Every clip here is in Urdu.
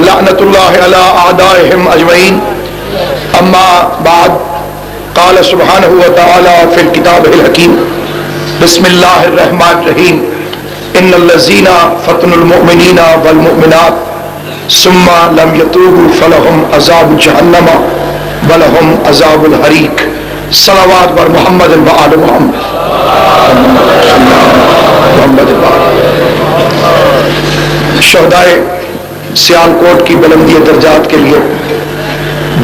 ولعنۃ اللہ علی اعدائهم اجمعین اما بعد قال سبحانہ وتعالی فی الکتاب الحکیم بسم اللہ الرحمن الرحیم ان الذین فتنوا المؤمنین والمؤمنات ثم لم يتوبوا فلهم عذاب جہنم ولهم عذاب الحریق صلوات بر محمد و آل محمد شہدائے سیالکوٹ کی بلندی درجات کے لیے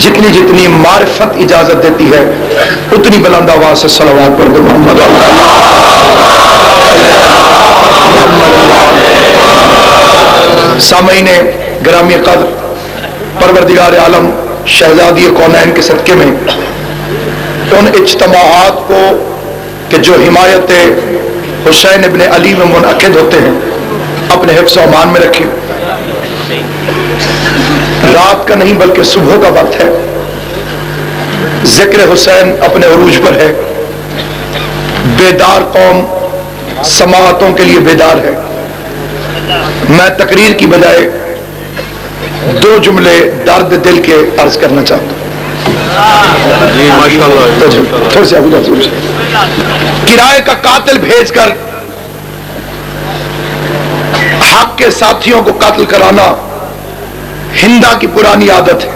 جتنی جتنی معرفت اجازت دیتی ہے اتنی بلند آواز سے صلوات پڑھ دو محمد سامعین گرامی قدر، پروردگار عالم شہزادی کونین کے صدقے میں ان اجتماعات کو کہ جو حمایت حسین ابن علی میں منعقد ہوتے ہیں اپنے حفظ و امان میں رکھیں۔ رات کا نہیں بلکہ صبح کا وقت ہے، ذکر حسین اپنے عروج پر ہے، بیدار قوم سماعتوں کے لیے بیدار ہے۔ میں تقریر کی بجائے دو جملے درد دل کے عرض کرنا چاہتا ہوں۔ تھوڑے سے کرائے کا قاتل بھیج کر حق کے ساتھیوں کو قتل کرانا ہندا کی پرانی عادت ہے۔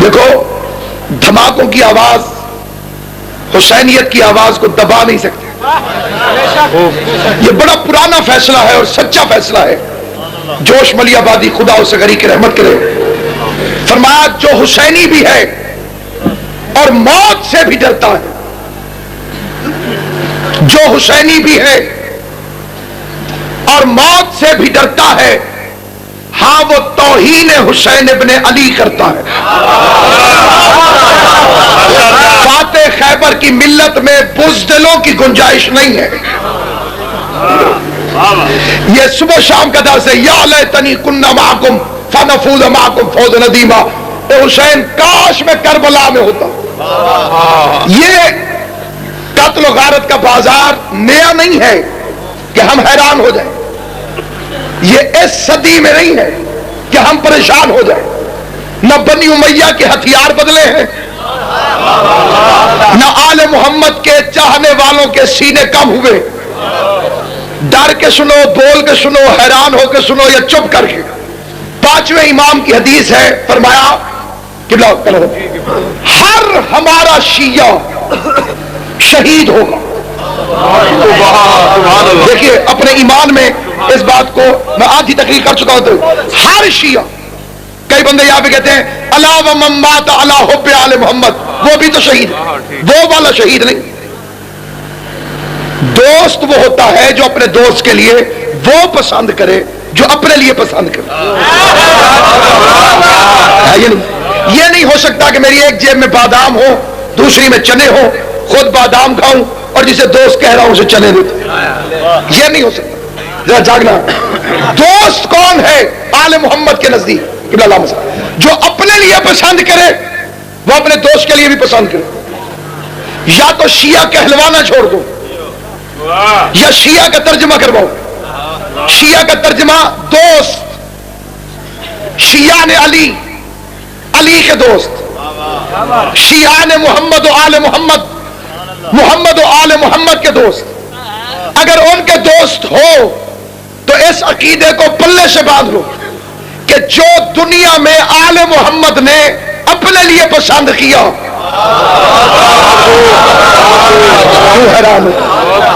دیکھو، دھماکوں کی آواز حسینیت کی آواز کو دبا نہیں سکتے۔ یہ بڑا پرانا فیصلہ ہے اور سچا فیصلہ ہے۔ جوش ملی آبادی خدا اسے غریق رحمت کرے، فرمایا جو حسینی بھی ہے اور موت سے بھی ڈرتا ہے، جو حسینی بھی ہے اور موت سے بھی ڈرتا ہے، ہاں وہ توہین حسین ابن علی کرتا ہے۔ فاتح خیبر کی ملت میں بزدلوں کی گنجائش نہیں ہے۔ یہ صبح شام کا درس ہے، یا لیتنی کنا معکم فنفوز معکم فوز ندیما۔ اے حسین کاش میں کربلا میں ہوتا۔ یہ قتل و غارت کا بازار نیا نہیں ہے کہ ہم حیران ہو جائیں، یہ اس صدی میں نہیں ہے کہ ہم پریشان ہو جائیں۔ نہ بنی امیہ کے ہتھیار بدلے ہیں، نہ آل محمد کے چاہنے والوں کے سینے کم ہوئے۔ ڈر کے سنو، بول کے سنو، حیران ہو کے سنو یا چپ کر کے۔ پانچویں امام کی حدیث ہے، فرمایا کہ ہر ہمارا شیعہ شہید ہوگا۔ دیکھیے اپنے ایمان میں اس بات کو میں آدھی تقریر کر چکا ہوں۔ ہر شیعہ، کئی بندے یہاں پہ کہتے ہیں الا ومن مات علی حب آل محمد، وہ بھی تو شہید ہے، وہ والا شہید نہیں۔ دوست وہ ہوتا ہے جو اپنے دوست کے لیے وہ پسند کرے جو اپنے لیے پسند کرے۔ یہ نہیں ہو سکتا کہ میری ایک جیب میں بادام ہو، دوسری میں چنے ہو، خود بادام کھاؤں اور جسے دوست کہہ رہا ہوں اسے چنے دیتے۔ یہ نہیں ہو سکتا۔ ذرا جاگنا، دوست کون ہے آل محمد کے نزدیک؟ جو اپنے لیے پسند کرے وہ اپنے دوست کے لیے بھی پسند کرے۔ یا تو شیعہ کہلوانا چھوڑ دو یا شیعہ کا ترجمہ کرواؤ۔ شیعہ کا ترجمہ دوست، شیعہ نے علی، علی کے دوست، شیعہ نے محمد و آل محمد، محمد و آل محمد کے دوست۔ اگر ان کے دوست ہو تو اس عقیدے کو پلے سے باندھ لو کہ جو دنیا میں آل محمد نے اپنے لیے پسند کیا،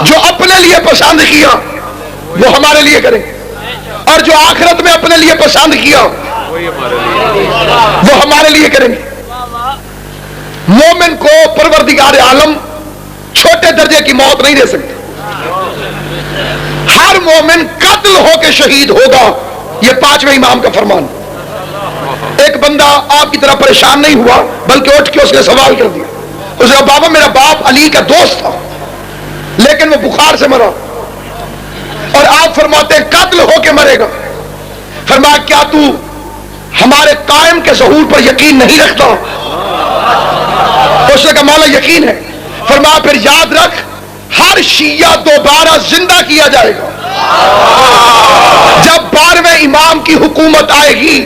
جو اپنے لیے پسند کیا وہ ہمارے لیے کریں، اور جو آخرت میں اپنے لیے پسند کیا وہ ہمارے لیے کریں گے۔ مومن کو پروردگار عالم چھوٹے درجے کی موت نہیں دے سکتے۔ ہر مومن قتل ہو کے شہید ہوگا، یہ پانچویں امام کا فرمان۔ ایک بندہ آپ کی طرح پریشان نہیں ہوا بلکہ اٹھ کے اس نے سوال کر دیا، اس نے کہا بابا میرا باپ علی کا دوست تھا لیکن وہ بخار سے مرا، اور آپ فرماتے ہیں قتل ہو کے مرے گا۔ فرمایا کیا تو ہمارے قائم کے ظہور پر یقین نہیں رکھتا؟ اس نے کہا مولا یقین ہے۔ فرمایا پھر یاد رکھ ہر شیعہ دوبارہ زندہ کیا جائے گا۔ کی حکومت آئے گی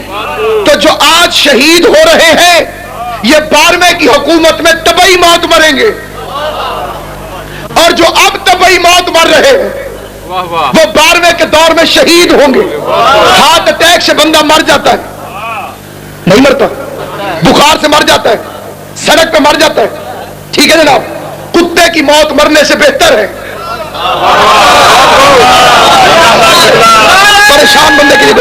تو جو آج شہید ہو رہے ہیں یہ 12ویں کی حکومت میں طبعی موت مریں گے، اور جو اب طبعی موت مر رہے ہیں وہ 12ویں کے دور میں شہید ہوں گے۔ ہارٹ اٹیک سے بندہ مر جاتا ہے، نہیں مرتا، بخار سے مر جاتا ہے، سڑک پہ مر جاتا ہے، ٹھیک ہے جناب، کتے کی موت مرنے سے بہتر ہے۔ پریشان بندے کے لیے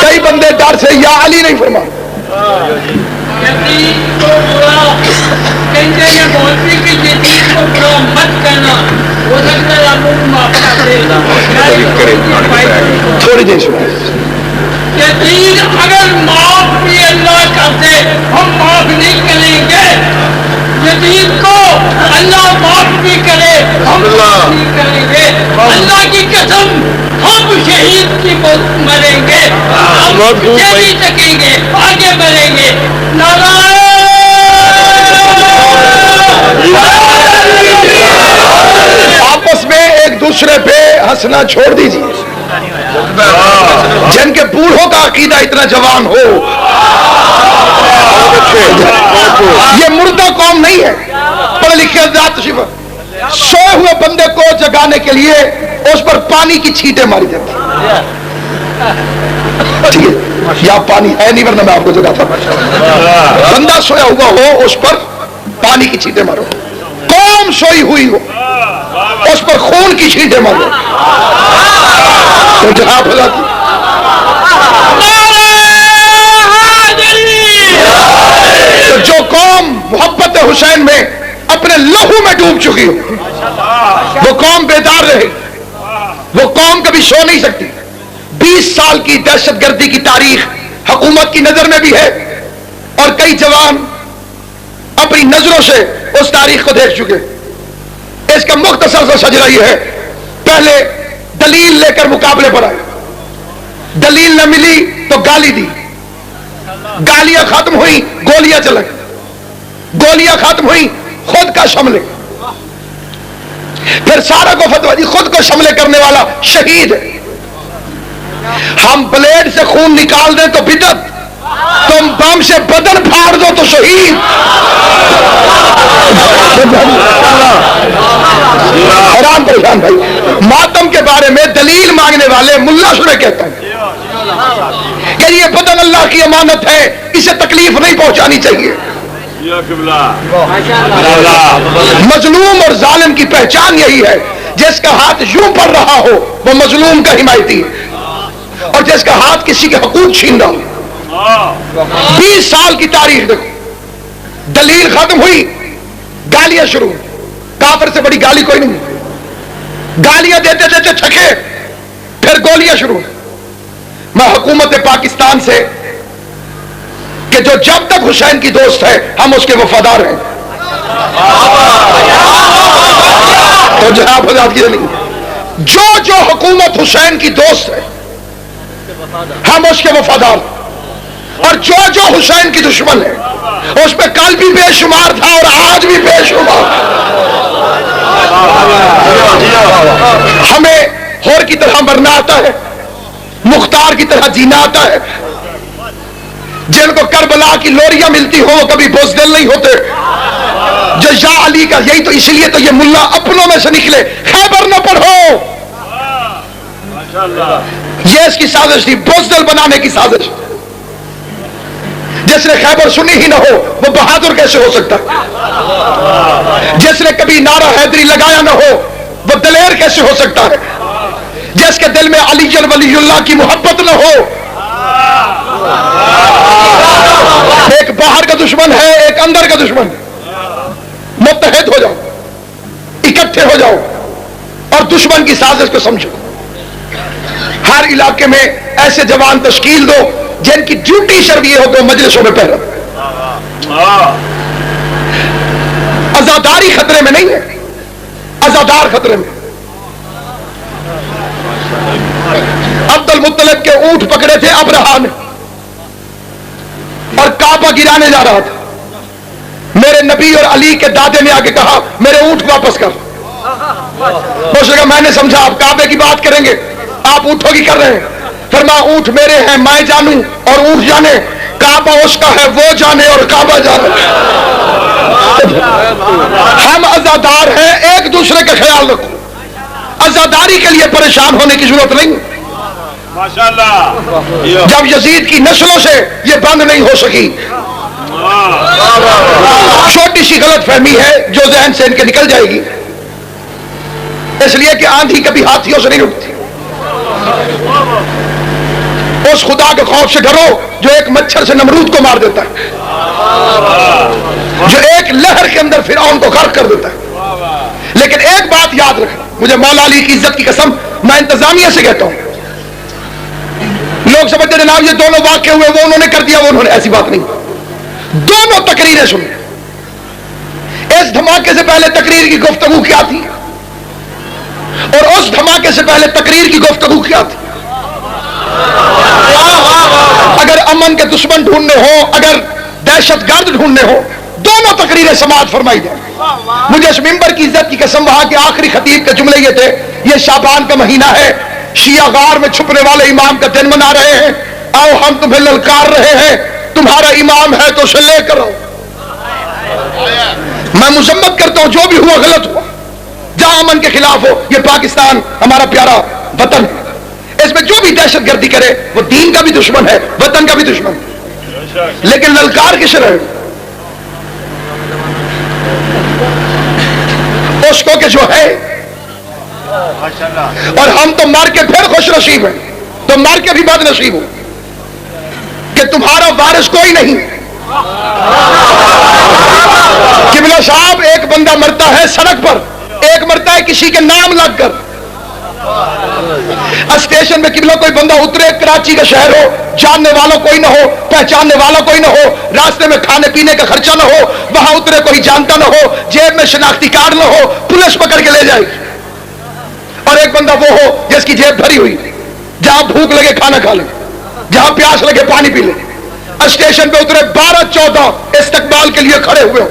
کئی بندے ڈر سے یا علی نہیں فرما، تھوڑی دیر سنا یزید اگر معاف بھی اللہ کرتے ہم معاف نہیں کریں گے، یزید کو اللہ معاف بھی کرے ہم معاف نہیں کریں گے، اللہ کی قسم ہم شہید کی موت مریں گے، ہم پیچھے نہیں سکیں گے، آگے بڑھیں گے۔ آپس میں ایک دوسرے پہ ہنسنا چھوڑ دیجیے، جن کے بوڑھوں کا عقیدہ اتنا جوان ہو، یہ مردہ قوم نہیں ہے، پڑھ لکھے ذات تشریف، سوئے ہوئے بندے کو جگانے کے لیے اس پر پانی کی چھینٹیں ماری جاتی، ٹھیک ہے، یا پانی ہے نہیں ورنہ میں آپ کو جگاتا، بندہ سویا ہوا ہو اس پر پانی کی چھینٹیں مارو، قوم سوئی ہوئی ہو اس پر خون کی چھینٹیں مارو، تو جہاں بھلا کی تو جو قوم محبت حسین میں اپنے لہو میں ڈوب چکی ہو وہ قوم بیدار رہے، وہ قوم کبھی سو نہیں سکتی۔ 20 سال کی دہشت گردی کی تاریخ حکومت کی نظر میں بھی ہے، اور کئی جوان اپنی نظروں سے اس تاریخ کو دیکھ چکے۔ اس کا مختصر سا سجرا یہ ہے، پہلے دلیل لے کر مقابلے پر آئے، دلیل نہ ملی تو گالی دی، گالیاں ختم ہوئی گولیاں چلیں، گولیاں ختم ہوئی خود کا شملے، پھر سارا کو فتویٰ دی خود کو شملے کرنے والا شہید ہے۔ ہم بلیڈ سے خون نکال دیں تو بدعت، تم بم سے بدن پھاڑ دو تو شہید۔ حیران پریشان بھائی، ماتم کے بارے میں دلیل مانگنے والے ملا شرح کہتا ہے کہ یہ بدن اللہ کی امانت ہے، اسے تکلیف نہیں پہنچانی چاہیے۔ مظلوم اور ظالم کی پہچان یہی ہے، جس کا ہاتھ یوں پڑ رہا ہو وہ مظلوم کا حمایتی ہے، اور جس کا ہاتھ کسی کے حقوق چھین رہا ہو۔ 20 سال کی تاریخ دیکھو، دلیل ختم ہوئی گالیاں شروع، کافر سے بڑی گالی کوئی نہیں، گالیاں دیتے دیتے تھکے پھر گولیاں شروع۔ میں حکومت پاکستان سے کہ جو جب تک حسین کی دوست ہے ہم اس کے وفادار ہیں، تو جناب آزاد کی نہیں، جو حکومت حسین کی دوست ہے ہم اس کے وفادار، اور جو حسین کی دشمن ہے اس پہ کل بھی بے شمار تھا اور آج بھی بے شمار۔ ہمیں ہور کی طرح مرنا آتا ہے، مختار کی طرح جینا آتا ہے، جن کو کربلا کی لوریاں ملتی ہو وہ کبھی بزدل نہیں ہوتے۔ جو یا علی کا، یہی تو اس لیے تو یہ ملا اپنوں میں سے نکلے، خیبر نہ پڑھو، یہ اس کی سازش تھی، بزدل بنانے کی سازش۔ جس نے خیبر سنی ہی نہ ہو وہ بہادر کیسے ہو سکتا؟ جس نے کبھی نعرہ حیدری لگایا نہ ہو وہ دلیر کیسے ہو سکتا ہے؟ جس کے دل میں علی ولی اللہ کی محبت نہ ہو، ایک باہر کا دشمن ہے ایک اندر کا دشمن ہے، متحد ہو جاؤ، اکٹھے ہو جاؤ اور دشمن کی سازش کو سمجھو۔ ہر علاقے میں ایسے جوان تشکیل دو جن کی ڈیوٹی صرف یہ ہو کہ مجلسوں میں پہرا۔ آزاداری خطرے میں نہیں ہے، آزادار خطرے میں۔ عبد المطلب کے اونٹ پکڑے تھے ابرہا نے اور کعبہ گرانے جا رہا تھا، میرے نبی اور علی کے دادے نے آگے کہا میرے اونٹ واپس کر. اس نے کہا میں نے سمجھا آپ کعبے کی بات کریں گے, آپ اونٹوں کی کر رہے ہیں. فرمایا اونٹ میرے ہیں میں جانوں اور اونٹ جانے, کعبہ اس کا ہے وہ جانے اور کعبہ جانے. ہم عزادار ہیں, ایک دوسرے کا خیال رکھو. عزاداری کے لیے پریشان ہونے کی ضرورت نہیں. ماشاءاللہ جب یزید کی نسلوں سے یہ بند نہیں ہو سکی, چھوٹی سی غلط فہمی ہے جو ذہن سے ان کے نکل جائے گی, اس لیے کہ آندھی کبھی ہاتھیوں سے نہیں رکتی. اس خدا کے خوف سے ڈرو جو ایک مچھر سے نمرود کو مار دیتا ہے, جو ایک لہر کے اندر فرعون کو غرق کر دیتا ہے. لیکن ایک بات یاد رکھنا, مجھے مولا علی کی عزت کی قسم میں انتظامیہ سے کہتا ہوں, لوگ سمجھتے ہیں جناب یہ دونوں واقع ہوئے, وہ انہوں نے کر دیا وہ انہوں نے, ایسی بات نہیں. دونوں تقریریں سنیں. اس دھماکے سے پہلے تقریر کی گفتگو کیا تھی اور اس دھماکے سے پہلے تقریر کی گفتگو کیا تھی. اگر امن کے دشمن ڈھونڈنے ہو, اگر دہشت گرد ڈھونڈنے ہو, دونوں تقریریں سماعت فرمائی جائیں. مجھے اس ممبر کی عزت کی قسم, وہاں کے آخری خطیب کے جملے یہ تھے, یہ شعبان کا مہینہ ہے, شیعہ غار میں چھپنے والے امام کا دن منا رہے ہیں, آؤ ہم تمہیں للکار رہے ہیں, تمہارا امام ہے تو اسے لے کر آؤ. میں مذمت کرتا ہوں, جو بھی ہوا غلط ہوا, جہاں امن کے خلاف ہو. یہ پاکستان ہمارا پیارا وطن ہے, اس میں جو بھی دہشت گردی کرے وہ دین کا بھی دشمن ہے, وطن کا بھی دشمن ہے. لیکن للکار کس رہے اس کو کہ جو ہے, اور ہم تو مر کے پھر خوش نصیب ہیں, تو مر کے بھی بد نصیب ہو کہ تمہارا وارث کوئی نہیں. قبلہ صاحب, ایک بندہ مرتا ہے سڑک پر, ایک مرتا ہے کسی کے نام لگ کر. اسٹیشن میں قبلہ کوئی بندہ اترے, کراچی کا شہر ہو, جاننے والا کوئی نہ ہو, پہچاننے والا کوئی نہ ہو, راستے میں کھانے پینے کا خرچہ نہ ہو, وہاں اترے کوئی جانتا نہ ہو, جیب میں شناختی کارڈ نہ ہو, پولیس پکڑ کے لے جائے. اور ایک بندہ وہ ہو جس کی جیب بھری ہوئی, جہاں بھوک لگے کھانا کھا لے, جہاں پیاس لگے پانی پی لے. اسٹیشن پہ اترے 12-14 استقبال کے لیے کھڑے ہوئے ہو.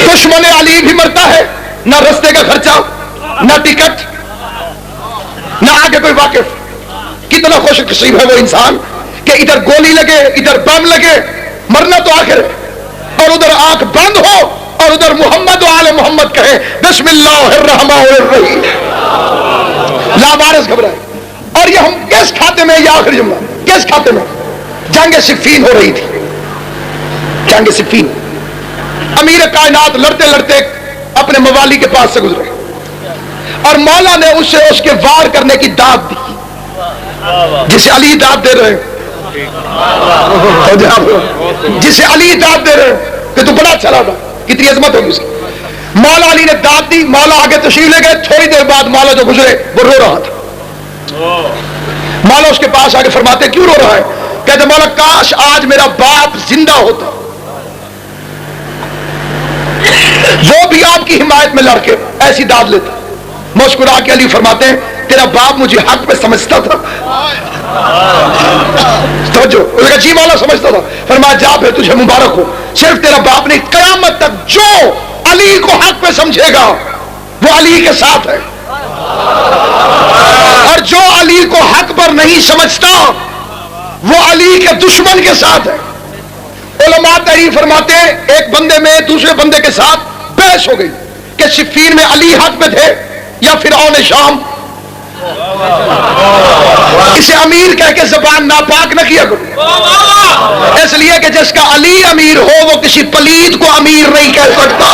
دشمن علی بھی مرتا ہے, نہ رستے کا خرچہ, نہ ٹکٹ, نہ آگے کوئی واقف. کتنا خوش نصیب ہے وہ انسان کہ ادھر گولی لگے, ادھر بم لگے, مرنا تو آخر ہے, اور ادھر آنکھ بند ہو اور ادھر محمد و آل محمد کہے بسم اللہ الرحمن الرحیم, لاوارث گھبرائے. اور یہ ہم کس کھاتے میں, یہ آخری جملہ, کس کھاتے میں جنگ صفین ہو رہی تھی. جنگ صفین, امیر کائنات لڑتے لڑتے اپنے موالی کے پاس سے گزرے, اور مولا نے اسے اس کے وار کرنے کی داد دی, جسے علی داد دے رہے, جسے علی داد دے رہے کہ تو بڑا چلا تھا, کتنی عظمت ہوگی اسے. مولا علی نے داد دی, مولا آگے تشریف لے گئے. تھوڑی دیر بعد مولا جو گزرے وہ رو رہا تھا. مولا اس کے پاس آگے فرماتے کیوں رو رہا ہے؟ کہتے مولا کاش آج میرا باپ زندہ ہوتا, وہ بھی آپ کی حمایت میں لڑ کے ایسی داد لیتا. مسکرا کے علی فرماتے ہیں تیرا باپ مجھے حق پہ سمجھتا تھا. توجہ, جی مولا سمجھتا تھا. فرمایا جا پھر تجھے مبارک ہو, صرف تیرا باپ نہیں, قیامت تک جو علی کو حق پہ سمجھے گا وہ علی کے ساتھ ہے, اور جو علی کو حق پر نہیں سمجھتا وہ علی کے دشمن کے ساتھ ہے. علماء تحریر فرماتے ہیں ایک بندے میں دوسرے بندے کے ساتھ بحث ہو گئی کہ صفین میں علی حق میں تھے یا فرعون شام. اسے امیر کہہ کے زبان ناپاک نہ کیا کرو, اس لیے کہ جس کا علی امیر ہو وہ کسی پلید کو امیر نہیں کہہ سکتا.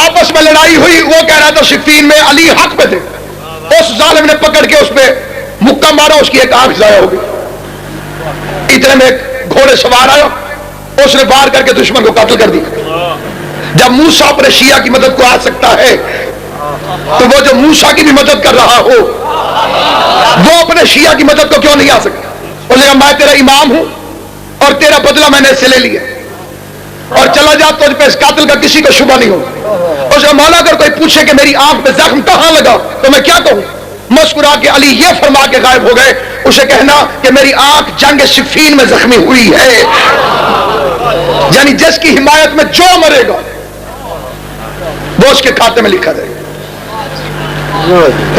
آپس میں لڑائی ہوئی, وہ کہہ رہا تھا صفین میں علی حق پہ تھے, اس ظالم نے پکڑ کے اس پہ مکہ مارا, اس کی ایک آنکھ ضائع ہو گئی. اتنے میں ایک گھوڑے سوار آیا, اس نے وار کر کے دشمن کو قتل کر دیا. جب موسیٰ اپنے شیعہ کی مدد کو آ سکتا ہے تو وہ جو موسیٰ کی بھی مدد کر رہا ہو وہ اپنے شیعہ کی مدد کو کیوں نہیں آ سکتا؟ اس نے کہا میں تیرا امام ہوں اور تیرا بدلہ میں نے اس سے لے لیا. اور چلا جا تو پہ اس قاتل کا کسی کو شبہ نہیں ہوگا. اسے مولا اگر کوئی پوچھے کہ میری آنکھ پہ زخم کہاں لگا تو میں کیا کہوں؟ مسکرا کے علی یہ فرما کے غائب ہو گئے. اسے کہنا کہ میری آنکھ جنگ صفین میں زخمی ہوئی ہے. یعنی جس کی حمایت میں جو مرے گا وہ اس کے کھاتے میں لکھا جائے گا.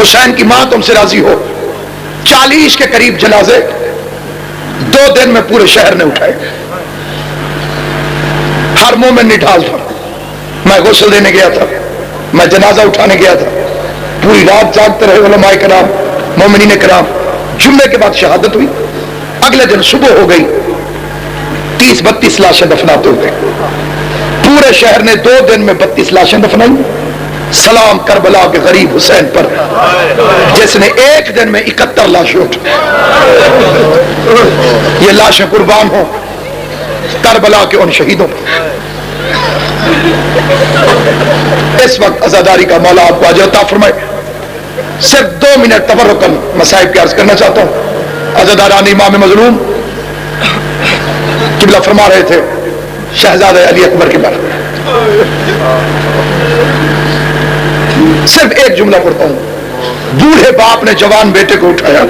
حسین کی ماں تم سے راضی ہو. 40 کے قریب جنازے 2 دن میں پورے شہر نے اٹھائے. ہر مومن نڈھال تھا. میں غسل دینے گیا تھا, میں جنازہ اٹھانے گیا تھا. پوری رات جاگتے رہے علماء کرام, مومنین کرام. جمعے کے بعد شہادت ہوئی. اگلے دن صبح ہو گئی, 30-32 لاشیں دفناتے ہوئے. پورے شہر نے 2 دن میں 32 لاشیں دفنائی. سلام کربلا کے غریب حسین پر جس نے 1 دن میں 71 لاشیں اٹھائی. یہ لاشیں قربان ہوں کربلا کے ان شہیدوں پر. اس وقت عزاداری کا مولا آپ کو اجر عطا فرمائے. صرف 2 منٹ تبرکن مصائب کی عرض کرنا چاہتا ہوں. عزاداران امام مظلوم قبلہ فرما رہے تھے شہزادہ علی اکبر کے بارے میں. صرف ایک جملہ پڑھتا ہوں. بوڑھے باپ نے جوان بیٹے کو اٹھایا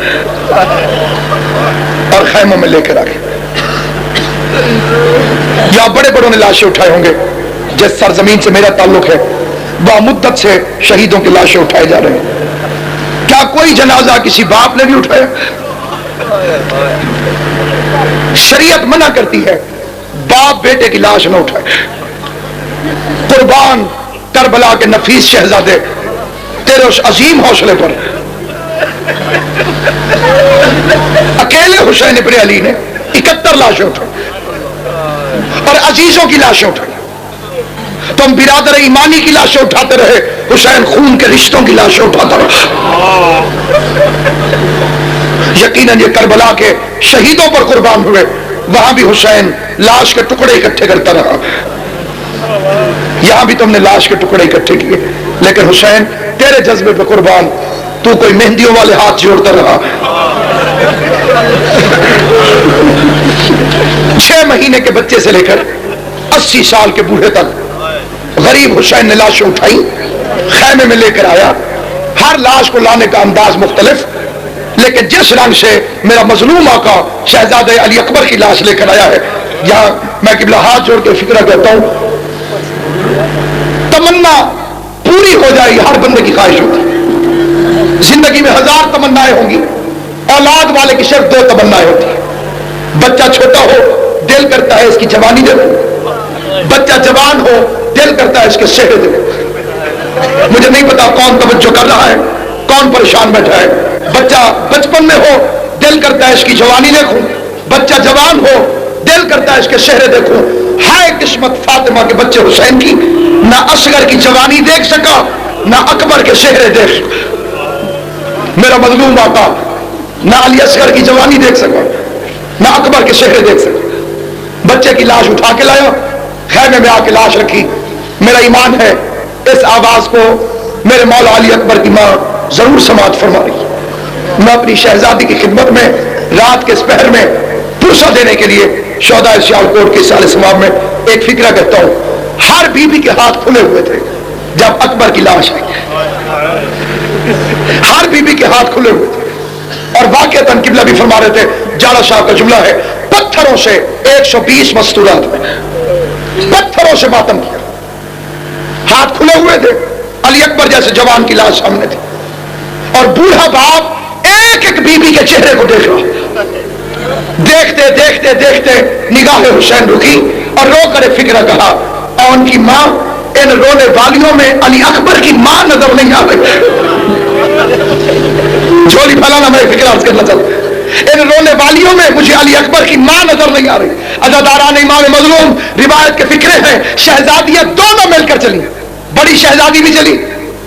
اور خیموں میں لے کر آگے. یہاں بڑے بڑوں نے لاشیں اٹھائے ہوں گے. جس سرزمین سے میرا تعلق ہے وہاں مدت سے شہیدوں کی لاشیں اٹھائے جا رہے ہیں. کیا کوئی جنازہ کسی باپ نے بھی اٹھایا؟ شریعت منع کرتی ہے باپ بیٹے کی لاش نہ اٹھائے. قربان کربلا کے نفیس شہزادے تیرے اس عظیم حوصلے پر اکیلے حسین ابن علی نے 71 لاشیں اٹھائی اور عزیزوں کی لاشیں اٹھائی. تم برادر ایمانی کی لاشیں اٹھاتے رہے, حسین خون کے رشتوں کی لاشیں اٹھاتا رہا. یقیناً یہ کربلا کے شہیدوں پر قربان ہوئے, وہاں بھی حسین لاش کے ٹکڑے اکٹھے کرتا رہا. یہاں بھی تم نے لاش کے ٹکڑے اکٹھے کیے, لیکن حسین تیرے جذبے پہ قربان تو کوئی مہندیوں والے ہاتھ جوڑتا رہا. 6 مہینے کے بچے سے لے کر 80 سال کے بوڑھے تک غریب حسین نے لاشیں اٹھائی, خیمے میں لے کر آیا. ہر لاش کو لانے کا انداز مختلف, لیکن جس رنگ سے میرا مظلوم آقا شہزادہ علی اکبر کی لاش لے کر آیا ہے, یہاں میں قبلہ ہاتھ جوڑ کے فکرہ کہتا ہوں تمنا پوری ہو جائے گی. ہر بندے کی خواہش ہوتی ہے زندگی میں 1000 تمنائیں ہوں گی, اولاد والے کی صرف 2 تمنائیں ہوتی ہیں. بچہ چھوٹا ہو دل کرتا ہے اس کی جوانی دیکھو, بچہ جوان ہو دل کرتا ہے اس کے چہرے دیکھو. مجھے نہیں پتا کون توجہ کر رہا ہے کون پریشان بیٹھا ہے. بچہ بچپن میں ہو دل کرتا ہے اس کی جوانی دیکھوں, بچہ جوان ہو دل کرتا ہے اس کے چہرے دیکھوں. ہائے قسمت فاطمہ کے بچے حسین کی, نہ اصغر کی جوانی دیکھ سکا نہ اکبر کے چہرے دیکھ سکا. میرا مظلوم آقا نہ علی اصغر کی جوانی دیکھ سکا نہ اکبر کے چہرے دیکھ سکا. بچے کی لاش اٹھا کے لایا, خیمے میں آ کے لاش رکھی. میرا ایمان ہے اس آواز کو میرے مولا علی اکبر کی ماں ضرور سماعت فرما رہی. میں اپنی شہزادی کی خدمت میں رات کے اس پہر میں پرسہ دینے کے لیے شہداء سیالکوٹ کے سال ثواب میں ایک فکرہ کہتا ہوں. ہر بیوی کے ہاتھ کھلے ہوئے تھے جب اکبر کی لاش آئی. ہر بیوی کے ہاتھ کھلے ہوئے تھے, اور واقعتاً قبلہ بھی فرما رہے تھے. جاڑا صاحب کا جملہ ہے, پتھروں سے 120 مستورات میں پتھروں سے ماتم کیا. ہاتھ کھلے ہوئے تھے, علی اکبر جیسے جوان کی لاش سامنے تھی, اور بوڑھا باپ ایک ایک بیوی کے چہرے کو دیکھ رہا. دیکھتے دیکھتے دیکھتے نگاہ حسین رکی اور رو کر فکرہ کہا, اور ان کی ماں ان رونے والیوں میں علی اکبر کی ماں نظر نہیں آ رہی. جھولی پھیلانا میں فکر عرض کرنا چاہتا ہوں, ان رونے والیوں میں مجھے علی اکبر کی ماں نظر نہیں آ رہی. عزاداران امام مظلوم روایت کے فکرے ہیں شہزادیاں دونوں مل کر چلی, بڑی شہزادی بھی چلی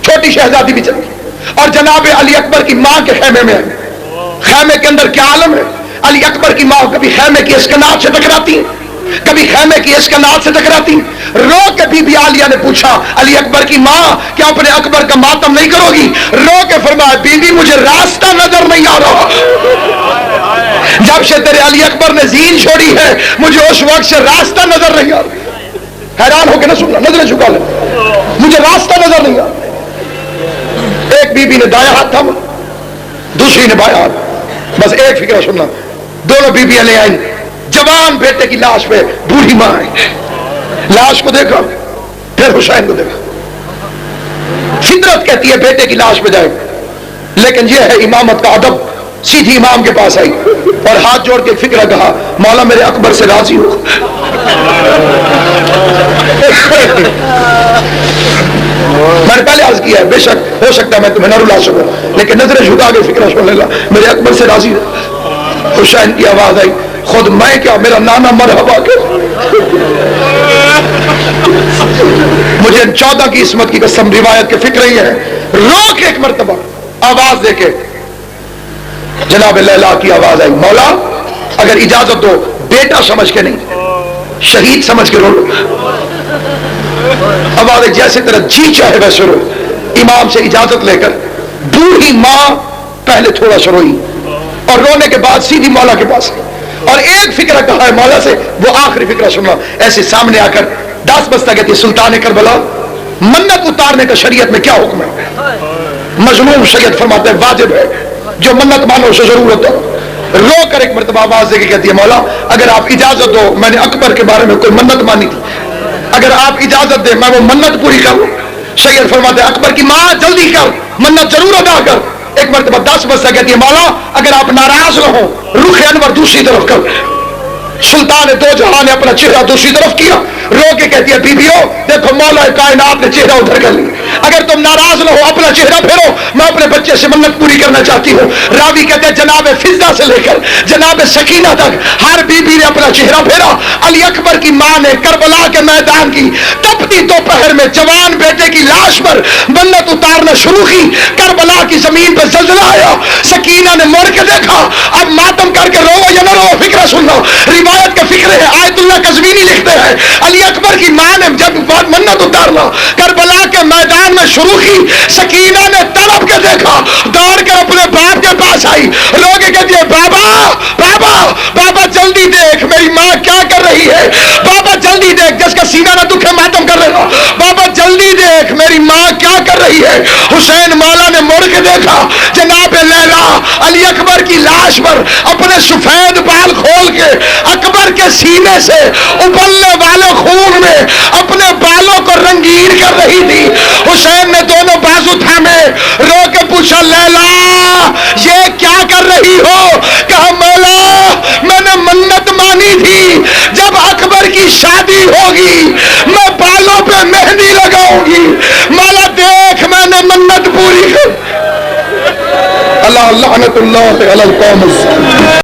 چھوٹی شہزادی بھی چلی, اور جناب علی اکبر کی ماں کے خیمے میں آئی. خیمے کے اندر کیا عالم ہے. علی اکبر کی ماں کبھی خیمے کی اسکنات سے ٹکراتی, کبھی خیمے کی اسکنات سے ٹکراتی. رو کے بی بی عالیہ نے پوچھا علی اکبر کی ماں کیا اپنے اکبر کا ماتم نہیں کرو گی؟ رو کے فرمایا بی بی مجھے راستہ نظر نہیں آ رہا. جب سے تیرے علی اکبر نے زین چھوڑی ہے مجھے اس وقت سے راستہ نظر نہیں آ رہا. حیران ہو کے نہ سننا، نظریں جھکا لے، مجھے راستہ نظر نہیں آتا۔ ایک بی بی نے دایاں ہاتھ تھاما، دوسری نے بایاں ہاتھ، بس ایک فکرہ سننا، دونوں بیویاں لے آئیں، جوان بیٹے کی لاش پہ بوڑھی ماں آئی، لاش کو دیکھا پھر حسین کو دیکھا۔ فطرت کہتی ہے بیٹے کی لاش پہ جائے، لیکن یہ ہے امامت کا ادب، سیدھی امام کے پاس آئی اور ہاتھ جوڑ کے فکرہ کہا، مولا میرے اکبر سے راضی ہو۔ میں نے پہلے عرض کیا ہے بے شک ہو سکتا ہے میں تمہیں نہ رلا سکوں، لیکن نظریں جھکا کے فکرہ سن لینا، میرے اکبر سے راضی ہو۔ حسین کی آواز آئی، خود میں کیا میرا نانا مرحبا کہ مجھے 14 کی عصمت کی قسم، روایت کے فکر ہی ہے، رو کے ایک مرتبہ آواز دے کے جناب لیلا کی آواز آئی، مولا اگر اجازت دو، بیٹا سمجھ کے نہیں شہید سمجھ کے رو لو۔ آواز ہے جیسے تیرا جی چاہے ویسے رو۔ امام سے اجازت لے کر بوڑھی ماں پہلے تھوڑا سا روئی اور رونے کے بعد سیدھی مولا کے پاس گئی اور ایک فکرہ کہا ہے مولا سے، وہ آخری فکرہ سننا۔ ایسے سامنے آ کر داس بستہ کہتی ہے، سلطان کربلا منت اتارنے کا شریعت میں کیا حکم ہے؟ مظلوم سید فرماتے ہیں واجب ہے، جو منت مانو اسے ضرورت ہو۔ رو کر ایک مرتبہ آواز دے کے کہتی ہے، مولا اگر آپ اجازت دو، میں نے اکبر کے بارے میں کوئی منت مانی تھی، اگر آپ اجازت دیں میں وہ منت پوری کروں۔ سید فرماتے ہیں اکبر کی ماں جلدی کر، منت ضرور ادا کر۔ ایک مرتبہ 10 بستہ کہتی ہے، مولا اگر آپ ناراض نہ ہو، رخ انور دوسری طرف کر۔ سلطان دو جہاں نے اپنا چہرہ دوسری طرف کیا، رو کے کہتی ہے، بیبیو دیکھو مولا کائنات نے چہرہ ادھر کر لیا، اگر تم ناراض نہ ہو اپنا چہرہ پھیرو، میں اپنے بچے سے منت پوری کرنا چاہتی ہوں۔ راوی کہتے ہیں جناب فضہ سے لے کر جناب سکینہ تک ہر بیوی نے اپنا چہرہ پھیرا۔ علی اکبر کی ماں نے کربلا کے میدان کی تپتی دوپہر میں جوان بیٹے کی لاش پر منت اتارنا شروع کی۔ کربلا کی زمین پر زلزلہ آیا، سکینہ نے مڑ کے دیکھا، اب ماتم کر کے رو یا نہ رو فکرہ سننا، روایت کا فکر ہے۔ آیت اللہ قزوینی لکھتے ہیں علی اکبر کی ماں نے جب منت اتارنا کربلا کے میدان میں شروع کی، سکینہ نے تڑپ کے دیکھا، دوڑ کر اپنے باپ کے پاس آئی، رو کے کہتی ہے، بابا بابا بابا جلدی دیکھ میری ماں کیا کر رہی ہے، بابا جلدی دیکھ، جس کا سینہ نہ دکھے ماتم کر لینا، بابا جلدی دیکھ میری ماں کیا کر رہی ہے۔ حسین مولا نے مڑ کے دیکھا، جناب لیلا علی اکبر کی لاش پر اپنے سفید بال کھول کے اکبر کے سینے سے ابلنے والے خون میں اپنے بالوں کو رنگین کر رہی تھی۔ حسین نے دونوں بازو تھامے، رو کے پوچھا، لیلا یہ کیا کر رہی ہو؟ کہا، مولا میں نے منت مانی تھی جب اکبر کی شادی ہوگی میں بالوں پہ مہندی لگاؤں گی، مولا دیکھ میں نے منت پوری کر۔ اللہ لعنت اللہ علی القوم